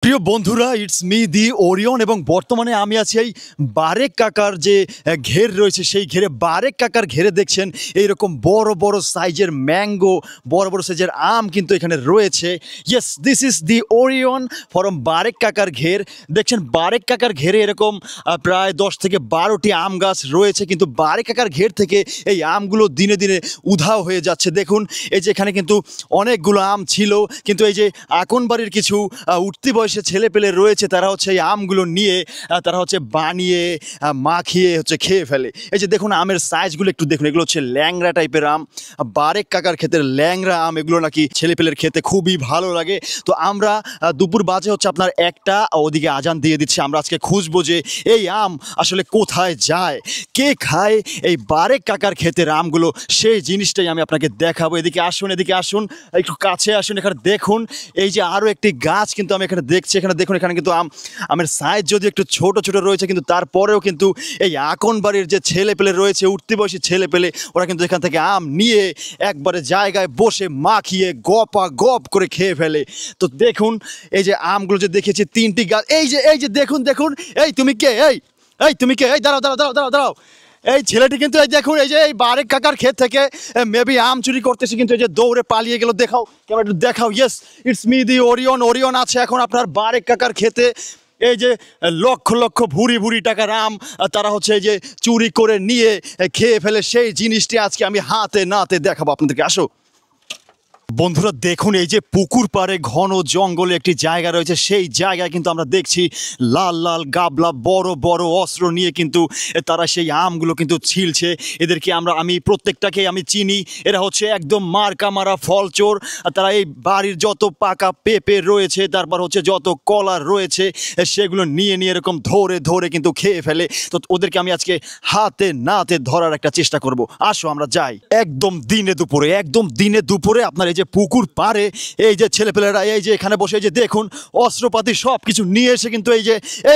প্রিয় বন্ধুরা, it's me the Orion এবং বর্তমানে আমি আছি এই বারেক কাকার যে ঘের রয়েছে সেই ঘেরে। বারেক কাকার ঘেরে দেখছেন এইরকম বড় বড় সাইজের ম্যাঙ্গো, বড় বড় সাইজের আম কিন্তু এখানে রয়েছে। Yes, this is the Orion form Barek কাকার ঘের। দেখছেন বারেক কাকার ঘেরে এরকম প্রায় 10 থেকে 12টি আম গাছ রয়েছে, কিন্তু বারেক কাকার ঘের থেকে এই আমগুলো দিনে দিনে উধাও হয়ে যাচ্ছে। দেখুন এই যে এখানে কিন্তু অনেকগুলো আম ছিল, কিন্তু এই যে আকনবাড়ির কিছু উঠতি বয়সে ছেলে পেলে রয়েছে, তারা হচ্ছে এই আমগুলো নিয়ে তারা হচ্ছে বানিয়ে মাখিয়ে হচ্ছে খেয়ে ফেলে। এই যে দেখুন আমের সাইজগুলো একটু দেখুন, এগুলো হচ্ছে ল্যাংড়া টাইপের আম। বারেক কাকার ক্ষেতের ল্যাংড়া আম, এগুলো নাকি ছেলে পেলের খেতে খুবই ভালো লাগে। তো আমরা দুপুর বাজে হচ্ছে আপনার একটা, ওদিকে আজান দিয়ে দিচ্ছে। আমরা আজকে খুঁজবো যে এই আম আসলে কোথায় যায়, কে খায় এই বারেক কাকার ক্ষেতের আমগুলো, সেই জিনিসটাই আমি আপনাকে দেখাবো। এদিকে আসুন, এদিকে আসুন, একটু কাছে আসুন। এখানে দেখুন এই যে আরও একটি গাছ কিন্তু আমি এখানে দেখছি। এখানে দেখুন, এখানে কিন্তু আমের সাইজ যদি একটু ছোট ছোট রয়েছে, কিন্তু তারপরেও কিন্তু এই আকনবাড়ির যে ছেলে পেলে রয়েছে, উঠতি বয়সী ছেলে পেলে, ওরা কিন্তু এখান থেকে আম নিয়ে একবারে জায়গায় বসে মাখিয়ে গপা গপ করে খেয়ে ফেলে। তো দেখুন এই যে আমগুলো যে দেখেছি, 3টি গাছ। এই যে দেখুন দেখুন, এই তুমি কে? এই তুমি কে? এই দাঁড়াও দাঁড়াও দাঁড়াও দাঁড়াও দাঁড়াও। এই ছেলেটি কিন্তু এই দেখুন, এই যে এই বারেক কাকার ক্ষেত থেকে মেবি আম চুরি করতেছে, কিন্তু এই যে দৌড়ে পালিয়ে গেল। দেখাও, কেমন একটু দেখাও। Yes, it's me the Orion. Orion আছে এখন আপনার বারেক কাকার ক্ষেতে। এই যে লক্ষ লক্ষ ভুরি ভুরি টাকার আম তারা হচ্ছে এই যে চুরি করে নিয়ে খেয়ে ফেলে, সেই জিনিসটি আজকে আমি হাতে নাতে দেখাবো আপনাদেরকে। আসো বন্ধুরা, দেখুন এই যে পুকুর পাড়ে ঘন জঙ্গলে একটি জায়গা রয়েছে, সেই জায়গায় কিন্তু আমরা দেখছি লাল লাল গাবলা বড় বড় অস্ত্র নিয়ে কিন্তু তারা সেই আমগুলো কিন্তু ছিলছে। এদেরকে আমি প্রত্যেকটাকে আমি চিনি। এরা হচ্ছে একদম মার্কা মারা ফলচোর। তারা এই বাড়ির যত পাকা পেঁপে রয়েছে, তারপর হচ্ছে যত কলা রয়েছে, সেগুলো নিয়ে নিয়ে এরকম ধরে ধরে কিন্তু খেয়ে ফেলে। তো ওদেরকে আমি আজকে হাতে নাতে ধরার একটা চেষ্টা করব। আসো আমরা যাই। একদম দিনে দুপুরে আপনার এই যে পুকুর পাড়ে এই যে ছেলেপেলেরা এই যে এখানে বসে, এই যে দেখুন অস্ত্রপাতি সব কিছু নিয়ে এসে কিন্তু এই যে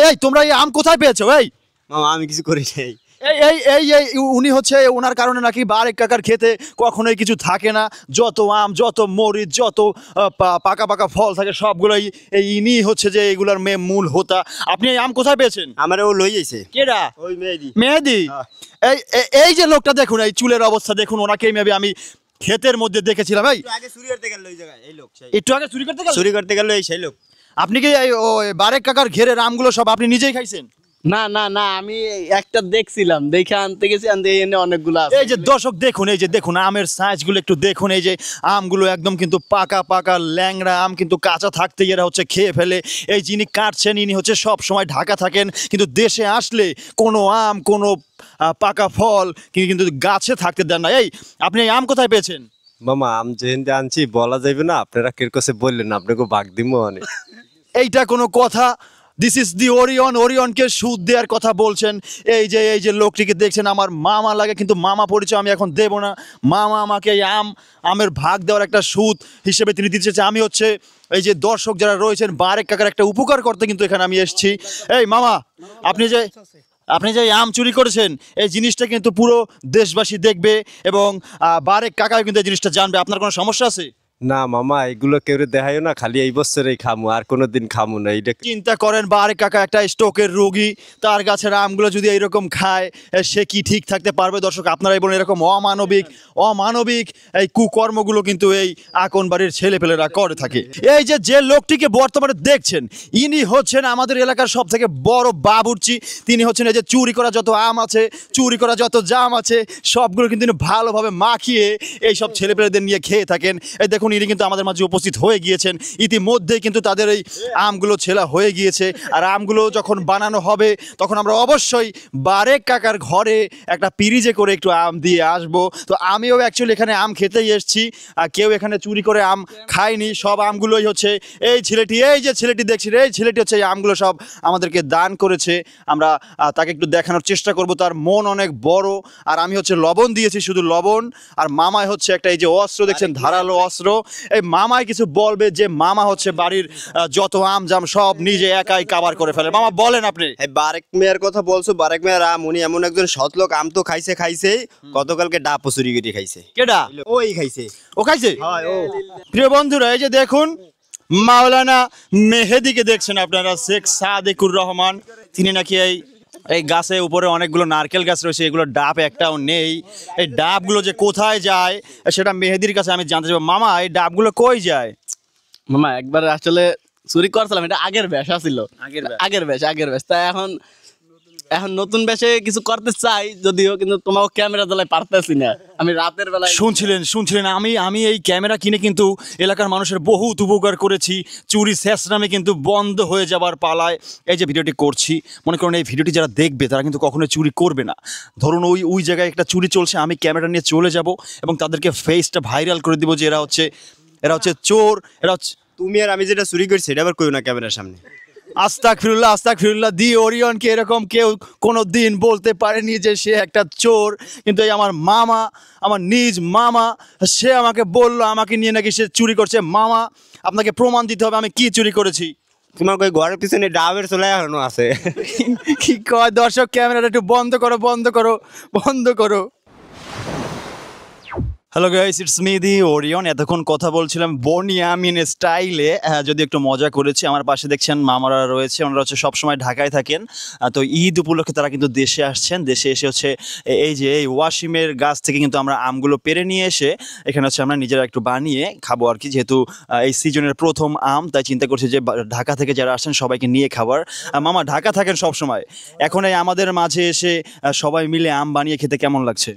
এই তোমরা এই আম কোথায় পেয়েছো? এই মামা আমি কিছু করি নাই। এই এই এই এই উনি হচ্ছে, ওনার কারণে নাকি বারেক কাকার খেতে কখনোই কিছু থাকে না। যত আম, যত মরিচ, যত পাকা পাকা ফল থাকে সবগুলোই ইনি হচ্ছে যে এগুলার মূল হোতা। আপনি এই আম কোথায় পেয়েছেন? আমার ও লই যাইছে। কেডা? ওই মেহেদি। মেহেদি? এই যে লোকটা দেখুন, এই চুলের অবস্থা দেখুন, ওনাকেই মেবি আমি ক্ষেতের মধ্যে দেখেছিলাম। এই আগে চুরি করতে গেল ওই জায়গায় এই লোক, একটু আগে চুরি করতে গেল? চুরি করতে গেল এই সেই লোক। আপনি কি এই বারেক কাকার ঘেরের আমগুলো সব আপনি নিজেই খাইছেন? না না না, আমি একটা দেখছিলাম, দেখে আনতে গেছি, আনতে এনে অনেকগুলো আছে। এই যে দর্শক দেখুন, এই যে দেখুন আমের সাইজগুলো একটু দেখুন। এই যে আমগুলো একদম কিন্তু পাকা পাকা ল্যাংড়া আম, কিন্তু কাঁচা থাকতেই এরা হচ্ছে খেয়ে ফেলে। এই যিনি কাটছেন ইনি হচ্ছে সব সময় ঢাকা থাকেন, কিন্তু দেশে আসলে কোনো আম, কোনো পাকা ফল কিন্তু গাছে থাকতে দেন না। এই আপনি এই আম কোথায় পেয়েছেন? মামা আম যেহেতু আনছি বলা যাবে না, আপনারা কিরকসে বললেন আপনাকে বাগ দিব অনেক। এইটা কোনো কথা? This is the Orion. ওরিয়নকে সুদ দেওয়ার কথা বলছেন। এই যে লোকটিকে দেখছেন আমার মামা লাগে, কিন্তু মামা পরিচয় আমি এখন দেব না। মামা আমাকে এই আমের ভাগ দেওয়ার একটা সুদ হিসেবে তিনি দিচ্ছে। আমি হচ্ছে এই যে দর্শক যারা রয়েছেন, বারেক কাকার একটা উপকার করতে কিন্তু এখানে আমি এসেছি। এই মামা, আপনি যে আম চুরি করেছেন, এই জিনিসটা কিন্তু পুরো দেশবাসী দেখবে এবং বারেক কাকাও কিন্তু এই জিনিসটা জানবে। আপনার কোনো সমস্যা আছে? না মামা, এগুলো কেউ দেখাইও না, খালি এই বছরেই খামু, আর কোনোদিন খামু না। এইটা চিন্তা করেন, বারেক কাকা একটা স্ট্রোকের রোগী, তার গাছের আমগুলো যদি এইরকম খায় সে কি ঠিক থাকতে পারবে? দর্শক আপনারাই বলেন, এরকম অমানবিক এই কুকর্মগুলো কিন্তু এই আকনবাড়ির ছেলেপেলেরা করে থাকে। এই যে লোকটিকে বর্তমানে দেখছেন, ইনি হচ্ছেন আমাদের এলাকার সব থেকে বড় বাবুর্চি। তিনি হচ্ছেন এই যে চুরি করা যত আম আছে, চুরি করা যত জাম আছে, সবগুলো কিন্তু তিনি ভালোভাবে মাখিয়ে এই সব ছেলেপেলেদের নিয়ে খেয়ে থাকেন। এই দেখুন ইনি কিন্তু আমাদের মাঝে উপস্থিত হয়ে গিয়েছেন। ইতিমধ্যেই কিন্তু তাদের এই আমগুলো ছেলা হয়ে গিয়েছে, আর আমগুলো যখন বানানো হবে তখন আমরা অবশ্যই বারেক কাকার ঘরে একটা পিরিজে করে একটু আম দিয়ে আসবো। তো আমিও অ্যাকচুয়ালি এখানে আম খেতেই এসেছি, আর কেউ এখানে চুরি করে আম খায়নি। সব আমগুলোই হচ্ছে এই যে ছেলেটি দেখছি, এই ছেলেটি হচ্ছে এই আমগুলো সব আমাদেরকে দান করেছে। আমরা তাকে একটু দেখানোর চেষ্টা করব, তার মন অনেক বড়। আর আমি হচ্ছে লবণ দিয়েছি, শুধু লবণ। আর মামায় হচ্ছে একটা এই যে অস্ত্র দেখছেন, ধারালো অস্ত্র। এই মামায় কিছু বলবে যে মামা হচ্ছে বাড়ির যত আম জাম সব নিজে একাই কাবার করে ফেলে। মামা বলেন আপনি। এই বারেক মেয়ের কথা বলছো, বারেক মেয়ের আম, উনি এমন একজন সৎ লোক। আম তো খাইছে গতকালকে ডাব চুরি করে খাইছে। কেডা? ওই খাইছে। ও খাইছে? হয় ও। প্রিয় বন্ধুরা, এই যে দেখুন মাওলানা মেহেদিকে দেখছেন আপনারা, শেখ সাদেকুর রহমান। তিনি নাকি এই এই গাছের উপরে অনেকগুলো নারকেল গাছ রয়েছে, এগুলো ডাব একটাও নেই। এই ডাবগুলো যে কোথায় যায় সেটা মেহেদির কাছে আমি জানতে চাইবো। মামা, এই ডাবগুলো কই যায়? মামা একবার আসলে চুরি করছিলাম, এটা আগের ব্যাসা ছিল, আগের ব্যাস। আগের ব্যাস। তাই এখন এখন নতুন ব্যাসে কিছু করতে চাই যদিও, কিন্তু তোমাকে ক্যামেরা জ্বালাই পারতেছি না। আমি রাতের বেলায় শুনছিলেন আমি এই ক্যামেরা কিনে কিন্তু এলাকার মানুষের বহুত উপকার করেছি। চুরি শেষ নামে কিন্তু বন্ধ হয়ে যাবার পালায় এই যে ভিডিওটি করছি। মনে করুন এই ভিডিওটি যারা দেখবে তারা কিন্তু কখনোই চুরি করবে না। ধরুন ওই জায়গায় একটা চুরি চলছে, আমি ক্যামেরা নিয়ে চলে যাব এবং তাদেরকে ফেসটা ভাইরাল করে দিব যে এরা হচ্ছে চোর, এরা হচ্ছে। তুমি আর আমি যেটা চুরি করছি এটা আবার কইও না ক্যামেরার সামনে। আস্তাগফিরুল্লাহ। দি ওরিয়নকে এরকম কেউ কোনো দিন বলতে পারেনি যে সে একটা চোর, কিন্তু এই আমার মামা, আমার নিজ মামা, সে আমাকে বললো আমাকে নিয়ে নাকি সে চুরি করছে। মামা, আপনাকে প্রমাণ দিতে হবে আমি কি চুরি করেছি। তোমার ওই ঘরের পিছনে ডাবের চলে এখনো আছে। কি কয় দর্শক, ক্যামেরাটা একটু বন্ধ করো। Hello guys, it's me the Orion. এতক্ষণ কথা বলছিলাম বনিয়ামিন স্টাইলে, যদি একটু মজা করেছি। আমার পাশে দেখছেন মামারা রয়েছে, ওনারা হচ্ছে সবসময় ঢাকায় থাকেন। তো ঈদ উপলক্ষে তারা কিন্তু দেশে আসছেন। দেশে এসে হচ্ছে এই ওয়াসিমের গাছ থেকে কিন্তু আমরা আমগুলো পেরে নিয়ে এসে এখানে হচ্ছে আমরা নিজেরা একটু বানিয়ে খাবো আর কি। যেহেতু এই সিজনের প্রথম আম, তাই চিন্তা করছি যে ঢাকা থেকে যারা আসছেন সবাইকে নিয়ে খাবার। মামা ঢাকা থাকেন সবসময়, এখন এই আমাদের মাঝে এসে সবাই মিলে আম বানিয়ে খেতে কেমন লাগছে?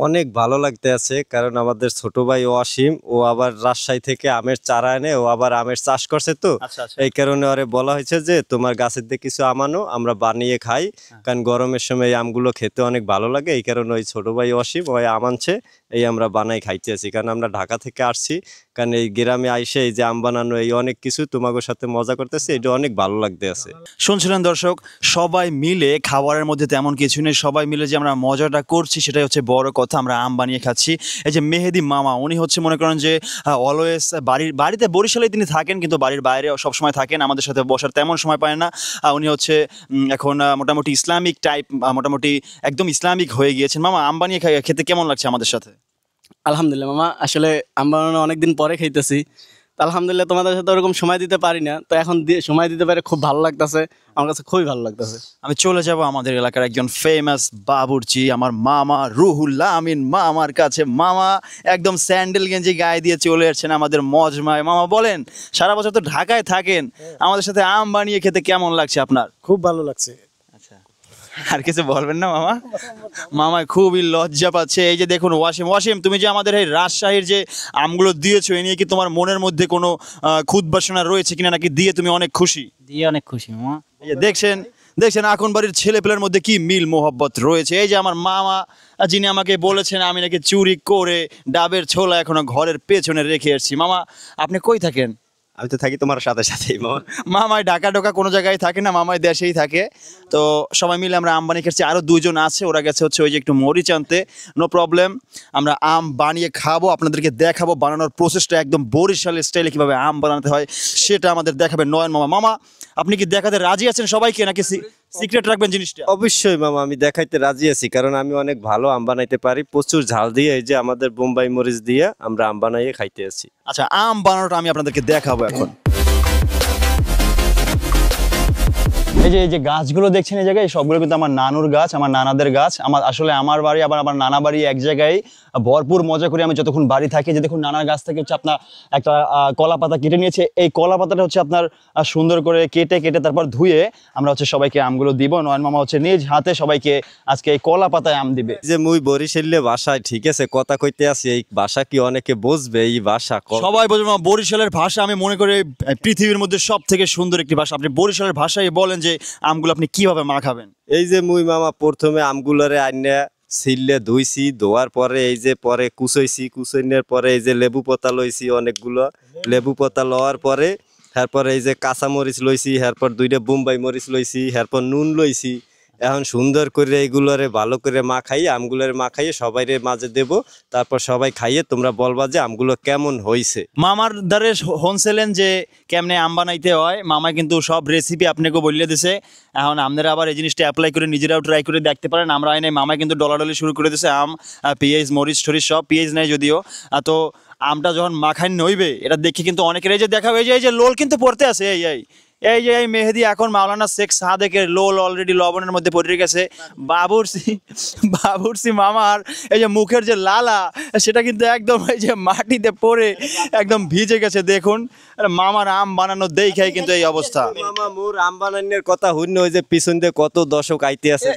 অনেক ভালো লাগতে আছে, কারণ আমাদের ছোট ভাই ওয়াসিম ও আবার রাজশাহী থেকে আমের চারা এনে ও আবার আমের চাষ করছে। তো আচ্ছা। এই কারণে ওরে বলা হয়েছে যে তোমার গাছের দিয়ে কিছু আমানো, আমরা বানিয়ে খাই, কারণ গরমের সময় এই আমগুলো খেতে অনেক ভালো লাগে। এই কারণে ওই ছোট ভাই ওয়াসিম ওই আম আনছে, এই আমরা বানাই খাইতে আছি। কারণ আমরা ঢাকা থেকে আসছি, কারণ এই গ্রামে আইসে এই যে আম বানানো এই অনেক কিছু তোমাদের সাথে মজা করতেছি, এটা অনেক ভালো লাগতে আছে। শুনছিলেন দর্শক, সবাই মিলে খাবারের মধ্যে তেমন কিছু নেই, সবাই মিলে যে আমরা মজাটা করছি সেটাই হচ্ছে বড় কথা। আমরা আম বানিয়ে খাচ্ছি। এই যে মেহেদি মামা, উনি হচ্ছে মনে করেন যে অলওয়েজ বাড়িতে বরিশালে তিনি থাকেন, কিন্তু বাড়ির বাইরে সবসময় থাকেন, আমাদের সাথে বসার তেমন সময় পায় না। উনি হচ্ছে এখন মোটামুটি ইসলামিক টাইপ, মোটামুটি একদম ইসলামিক হয়ে গিয়েছেন। মামা, আম বানিয়ে খেতে কেমন লাগছে আমাদের সাথে? আলহামদুলিল্লাহ মামা, আসলে আমরা অনেকদিন পরে খাইতেছি। তো আলহামদুলিল্লাহ, তোমাদের সাথে ওরকম সময় দিতে পারি না, তো এখন সময় দিতে পারে খুব ভালো লাগতেছে, আমার কাছে খুবই ভালো লাগতেছে। আমি চলে যাব আমাদের এলাকার একজন ফেমাস বাবুর্চি, আমার মামা রুহুল আমিন মামার কাছে। মামা একদম স্যান্ডেল গেঞ্জি গায়ে দিয়ে চলে আসছেন আমাদের মজমায়। মামা বলেন, সারা বছর তো ঢাকায় থাকেন, আমাদের সাথে আম বানিয়ে খেতে কেমন লাগছে আপনার? খুব ভালো লাগছে। আর কিছু বলবেন না মামা? মামা খুবই লজ্জা পাচ্ছে। এই যে দেখুন ওয়াসিম, তুমি যে আমাদের এই রাজশাহীর যে আমগুলো দিয়েছো, এ নিয়ে কি তোমার মনের মধ্যে কোনো খুদ বাসনা রয়েছে কিনা, নাকি দিয়ে তুমি অনেক খুশি? দিয়ে অনেক খুশি মামা। এই যে দেখছেন এখন বাড়ির ছেলেপেলের মধ্যে কি মিল মোহব্বত রয়েছে। এই যে আমার মামা, যিনি আমাকে বলেছেন আমি নাকি চুরি করে ডাবের ছোলা এখনো ঘরের পেছনে রেখে এসেছি। মামা, আপনি কই থাকেন? আমি তো থাকি তোমার সাথেই মামা। মামায় ঢাকা কোনো জায়গায় থাকে না, মামায় দেশেই থাকে। তো সবাই মিলে আমরা আম বানিয়ে খাচ্ছি। আরও দুজন আছে, ওরা গেছে হচ্ছে ওই যে একটু মরিচ আনতে। নো প্রবলেম, আমরা আম বানিয়ে খাবো, আপনাদেরকে দেখাবো বানানোর প্রসেসটা একদম বরিশালের স্টাইলে কীভাবে আম বানাতে হয় সেটা আমাদের দেখাবে নয়ন মামা। মামা, আপনি কি দেখাতে রাজি আছেন সবাইকে, নাকি সিক্রেট রাখবেন জিনিসটা? অবশ্যই মামা, আমি দেখাইতে রাজি আছি, কারণ আমি অনেক ভালো আম বানাইতে পারি, প্রচুর ঝাল দিয়ে। এই যে আমাদের বোম্বাই মরিচ দিয়ে আমরা আম বানাইয়ে খাইতে আছি। আচ্ছা, আম বানানোটা আমি আপনাদেরকে দেখাবো এখন। এই যে গাছগুলো দেখছেন এই জায়গায়, সবগুলো কিন্তু আমার নানুর গাছ, আমার নানাদের গাছ। আমার বাড়ি আবার আমার নানা বাড়ি এক জায়গায়। ভরপুর মজা করি আমি যতক্ষণ বাড়ি থাকি। যে দেখুন, নানার গাছ থেকে হচ্ছে আপনার একটা কলা পাতা কেটে নিয়েছে। এই কলা পাতাটা হচ্ছে আপনার সুন্দর করে কেটে তারপর ধুয়ে আমরা হচ্ছে সবাইকে আমগুলো দিব। নয়ন মামা হচ্ছে নিজ হাতে সবাইকে আজকে এই কলা পাতায় আম দিবে। যে মুই বরিশালে বাসায়, ঠিক আছে, কথা কইতে আছি, এই ভাষা কি অনেকে বুঝবে? এই ভাষা সবাই বুঝবে। বরিশালের ভাষা আমি মনে করি পৃথিবীর মধ্যে সব থেকে সুন্দর একটি ভাষা। আপনি বরিশালের ভাষায় বলেন যে আমগুলো আপনি কিভাবে মাখাবেন। এই যে মুই মামা প্রথমে আমগুলোরে আইনা ছিলে ধুইছি, ধোয়ার পরে এই যে পরে কুচইনের পরে এই যে লেবু পাতা লইছি অনেকগুলো। লেবু পাতা লওয়ার পরে এরপর এই যে কাঁচা মরিচ লইছি, এরপর 2টা বোম্বাই মরিচ লইছি, এরপর নুন লইছি, এখন সুন্দর করে এইগুলোরে ভালো করে মাখাই, আমগুলোরে মাখাইয়ে সবাইরে মাঝে দেব, তারপর সবাই খাইয়ে তোমরা বলবা যে আমগুলো কেমন হয়েছে। মামার দ্বারে হোনসেলেন যে কেমনে আম বানাইতে হয়, মামা কিন্তু সব রেসিপি আপনাকে বলে দিছে। এখন আপনারা আবার এই জিনিসটা অ্যাপ্লাই করে নিজেরাও ট্রাই করে দেখতে পারেন। আমরা নাই মামা কিন্তু ডলাডলি শুরু করে দিছে আম, পেঁয়াজ, মরিচ টরিচ সব, পেঁয়াজ নেই যদিও। তো আমটা যখন মাখাই নইবে এটা দেখে কিন্তু অনেকের এই যে দেখা হয়ে যায়, এই যে লোল কিন্তু পড়তে আছে, এই যে এই মেহেদি এখন মাওলানা শেখ সাদেকের লোল অলরেডি লবণের মধ্যে পড়ে গেছে। বাবুরসি মামার এই যে মুখের যে লালা সেটা কিন্তু একদম এই যে মাটিতে পড়ে একদম ভিজে গেছে। দেখুন মামার আম বানানো দেখাই কিন্তু এই অবস্থা। মামা মোর আম বানানোর কথা হইন, ওই যে পিছন দিয়ে কত দর্শক আইতে আছে।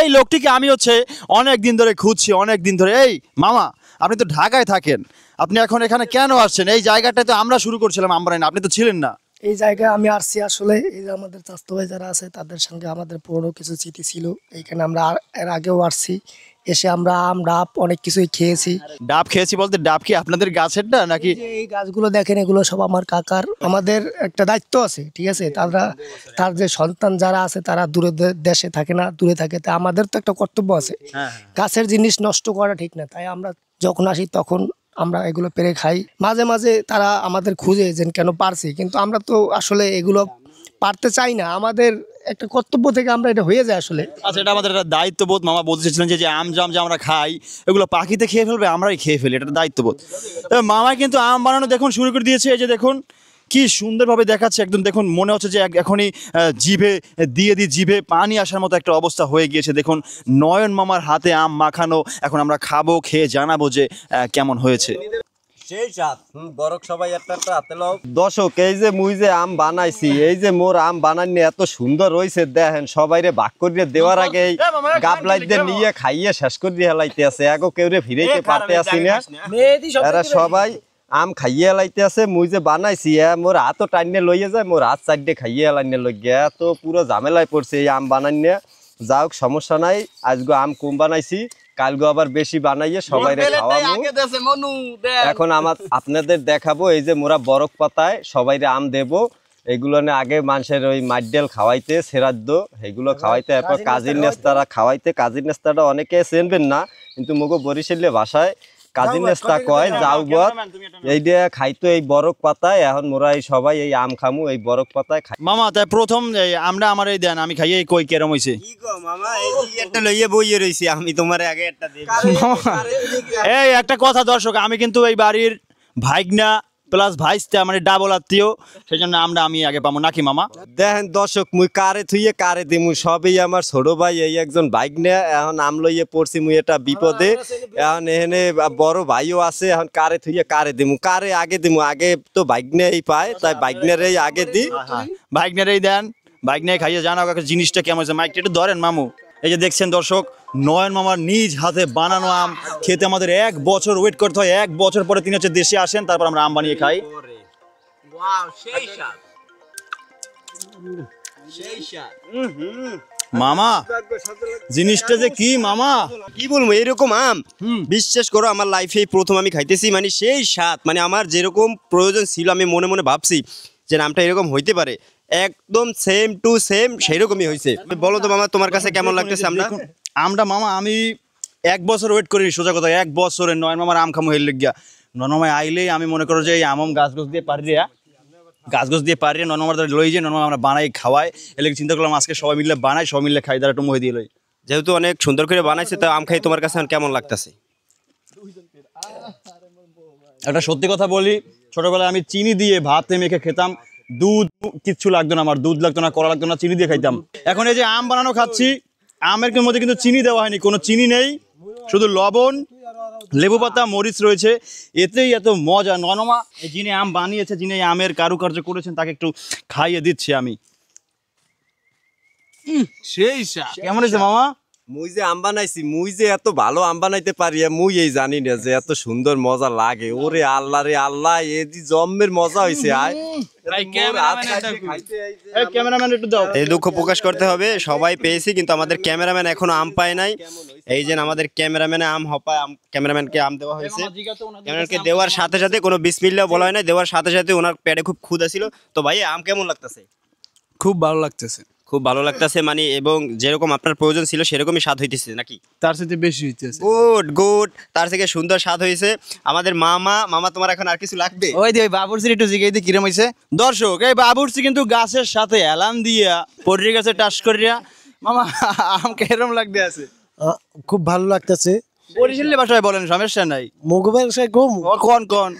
এই লোকটিকে আমি হচ্ছে অনেক দিন ধরে খুঁজছি, অনেক দিন ধরে। এই মামা, আপনি তো ঢাকায় থাকেন, আপনি এখন এখানে কেন আসছেন? এই জায়গাটায় তো আমরা শুরু করছিলাম আম বানানো, আপনি তো ছিলেন না। এই জায়গায় আমি আসছি আসলে এই যে আমাদের স্বাস্থ্য ভাই যারা আছে তাদের সঙ্গে আমাদের পুরনো কিছু স্মৃতি ছিল। এইখানে আমরা এর আগেও আসছি, এসে আমরা আম ডাব অনেক কিছুই খেয়েছি। ডাব খেয়েছি বলতে ডাব কি আপনাদের গাছেরটা নাকি? যে এই গাছগুলো দেখেন এগুলো সব আমার কাকার। আমাদের একটা দায়িত্ব আছে, ঠিক আছে, তার যে সন্তান যারা আছে তারা দূরে দেশে থাকে না, দূরে থাকে, তা আমাদের তো একটা কর্তব্য আছে। গাছের জিনিস নষ্ট করা ঠিক না, তাই আমরা যখন আসি তখন আমরা এগুলো পেরে খাই। মাঝে মাঝে তারা আমাদের খুঁজে যে কেন পারছি, কিন্তু আমরা তো আসলে এগুলো পারতে চাই না, আমাদের একটা কর্তব্য থেকে আমরা এটা হয়ে যায় আসলে। আচ্ছা, এটা আমাদের একটা দায়িত্ববোধ। মামা বলতে চাইছিলেন যে আম জাম যে আমরা খাই এগুলো পাখিতে খেয়ে ফেলবে, আমরাই খেয়ে ফেলি, এটা দায়িত্ববোধ। মামা কিন্তু আম বানানো দেখুন শুরু করে দিয়েছে। এই যে দেখুন কি সুন্দরভাবে দেখাচ্ছে, একদম দেখুন মনে হচ্ছে যে এখনই জিভে জিভে পানি আসার মতো একটা অবস্থা হয়ে গিয়েছে। দেখুন নয়ন মামার হাতে আম মাখানো, এখন আমরা খাবো, খেয়ে জানাবো যে কেমন হয়েছে। সেই সাত বরক সবাই একটা হাতে লও। দর্শক, এই যে মুই যে আম বানাইছি, এই যে মোর আম বানাইনি এত সুন্দর হয়েছে দেখেন, সবাইরে ভাগ করিয়ে দেওয়ার আগে গাবলাইদের নিয়ে খাইয়ে শেষ করে হেলাইতে আছে, এগো কেউ রে ফিরাইতে পারতে আসি না। এরা সবাই আম খাইয়ে হেলাইতে আছে। মুই যে বানাইছি মোর হাতও টাইনে লইয়ে যায়, মোর হাত চারটে খাইয়ে হেলাইনে লই গিয়া তো পুরো ঝামেলায় পড়ছে এই আম বানাইনে। যাও সমস্যা নাই, আজকে আম কম বানাইছি, কালকে আবার বেশি বানাইয়ে সবাইরে খাওয়াবো। এখন আপনাদের দেখাবো এই যে মোরা বরক পাতায় সবাইরে আম দেব। এগুলো নিয়ে আগে মানুষের ওই মাইডেল খাওয়াইতে, সেরাদ্দ এগুলো খাওয়াইতে, এরপর কাজির নেস্তারা খাওয়াইতে। কাজির নেস্তাটা অনেকে চেনবেন না, কিন্তু মুগো বরিশালে ভাষায় কাজির নেস্তা কয় জাউগত। এইটা খাইতো এই বরক পাতায়। এখন মোরা এই সবাই এই আম খামু এই বরক পাতায় খাই। মামা তাই প্রথম আমরা আমার এই দেন আমি খাইয়ে কই কেরম হয়েছে। কি গো মামা, এই যে একটা লইয়ে বইয়ে রইছি, আমি তোমারে আগে একটা দেব। এই একটা কথা দর্শক, আমি কিন্তু এই বাড়ির ভাইগনা প্লাস ভাইস্তা মানে ডাবল আত্মীয়, সেই জন্য আমি আগে পাবো নাকি মামা? দেখেন দর্শক, মুই কারে থুইয়ে কারে দিমু, সবই আমার ছোট ভাই, এই একজন বাইক নিয়ে এখন আম লইয়ে পড়ছি মুই এটা বিপদে। এখন এখানে বড় ভাইও আছে, এখন কারে থুইয়ে কারে দিমু, কারে আগে দিমু? আগে তো বাইক নিয়েই পায়, তাই বাইক নিয়ে আগে দি। ভাইগনারেই দেন, বাইক নিয়ে খাইয়ে জানাও জিনিসটা কেমন হয়েছে। মাইকটা একটু ধরেন মামু। এই যে দেখছেন দর্শক, নয়ন মামার নিজ হাতে বানানো আম খেতে আমাদের 1 বছর ওয়েট করতে হয়। 1 বছর পরে তিনি হচ্ছে দেশে আসেন, তারপর আমরা আম বানিয়ে খাই। মামা জিনিসটা যে কি মামা, কি বলবো, এরকম আম বিশ্বাস করো আমার লাইফে প্রথম আমি খাইতেছি, মানে সেই স্বাদ, মানে আমার যেরকম প্রয়োজন ছিল আমি মনে মনে ভাবছি যে নামটা এরকম হইতে পারে, একদম সেম টু সেম সেইরকমই হয়েছে। বলো তো মামা, তোমার কাছে কেমন লাগতেছে আমরা মামা আমি 1 বছর ওয়েট করি, সোজা কথা 1 বছরে নয়ন মামার আম খামো হেল গিয়া। নয়ন মামা আইলেই আমি মনে করো যে এই আম গাছ দিয়ে পারি নয়ন মামার লই যে নয়ন মামা আমরা বানাই খাওয়াই, এলে চিন্তা করলাম আজকে সবাই মিলে বানাই, সবাই মিলে খাই, দ্বারা একটু মুহে দিয়ে লই। যেহেতু অনেক সুন্দর করে বানাইছে, তো আম খাই তোমার কাছে কেমন লাগতেছে? একটা সত্যি কথা বলি, ছোটবেলায় আমি চিনি দিয়ে ভাত মেখে খেতাম, দুধ কিচ্ছু লাগতো না, আমার দুধ লাগতো না, কলা লাগতো না, চিনি দিয়ে খাইতাম। এখন এই যে আম বানানো খাচ্ছি, আমের মধ্যে কিন্তু চিনি দেওয়া হয়নি, কোনো চিনি নেই, শুধু লবণ, লেবু পাতা, মরিচ রয়েছে, এতেই এত মজা। নয়নমা যিনি আম বানিয়েছে, যিনি আমের কারুকার্য করেছেন, তাকে একটু খাইয়ে দিচ্ছি আমি। সেই কেমন হয়েছে মামা? মুই যে আম বানাইছি, মুই যে এত ভালো আম বানাইতে পারি মুই এই জানি না যে এত সুন্দর মজা লাগে। ওরে আল্লাহ রে আল্লাহ, এই যে জম্মের মজা হয়েছে। এই দুঃখ প্রকাশ করতে হবে, সবাই পেয়েছি কিন্তু আমাদের ক্যামেরাম্যান এখনো আম পায় নাই। এই যে আমাদের ক্যামেরাম্যানে আম হপায়, ক্যামেরাম্যানকে আম দেওয়া হয়েছে। ক্যামেরাম্যানকে দেওয়ার সাথে সাথে কোনো বিসমিল্লাহ বলা হয় না, দেওয়ার সাথে সাথে ওনার পেটে খুব ক্ষুধা ছিল। তো ভাই আম কেমন লাগতেছে? খুব ভালো লাগতেছে। খুব ভালো লাগতেছে মানে, এবং যেরকম আপনার প্রয়োজন ছিল সেরকমই স্বাদ হইতেছে নাকি? তার সাথে বেশি হইতেছে। গুড গুড, তার থেকে সুন্দর স্বাদ হয়েছে। আমাদের মামা, মামা তোমার এখন আর কিছু লাগবে? ওই যে বাবুরসির একটু জিগাই দিয়ে কিরম হয়েছে। দর্শক, এই বাবুরসি কিন্তু গাছের সাথে অ্যালার্ম দিয়া পড়ি গাছে টাচ করিয়া, মামা আম কেরম লাগতে আছে? খুব ভালো লাগতেছে। বরিশালের ভাষায় বলেন, সমস্যা নাই। মগো ব্যবসায় কম ও কোন কোন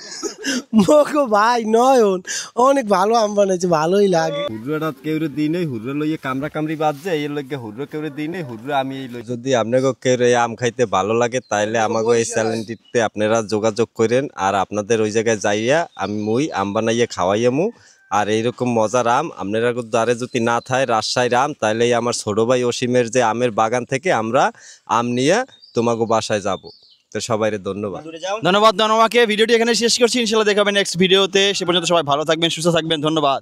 মগো ভাই নয়ন অনেক ভালো আম বানাইছে, ভালোই লাগে। হুররা কেউরে দিই নেই, হুররা লইয়ে কামড়া কামড়ি বাজছে, এই লইগে হুররা কেউরে দিই নেই, হুররা আমি এই লই। যদি আপনাকে কেউ এই আম খাইতে ভালো লাগে তাইলে আমাকে এই চ্যানেলটিতে আপনারা যোগাযোগ করেন, আর আপনাদের ওই জায়গায় যাইয়া আমি আম বানাইয়া খাওয়াইয়ামু। আর এইরকম মজার আম আপনারা দ্বারে যদি না থাকে রাজশাহীর আম, তাইলে এই আমার ছোট ভাই অসীমের যে আমের বাগান থেকে আমরা আম নিয়ে তোমাকে বাসায় যাব। তো সবাইরে ধন্যবাদ। ধন্যবাদ। ধন্যবাদকে ভিডিওটি এখানে শেষ করছি, ইনশাআল্লাহ দেখা হবে নেক্সট ভিডিওতে। সে পর্যন্ত সবাই ভালো থাকবেন, সুস্থ থাকবেন, ধন্যবাদ।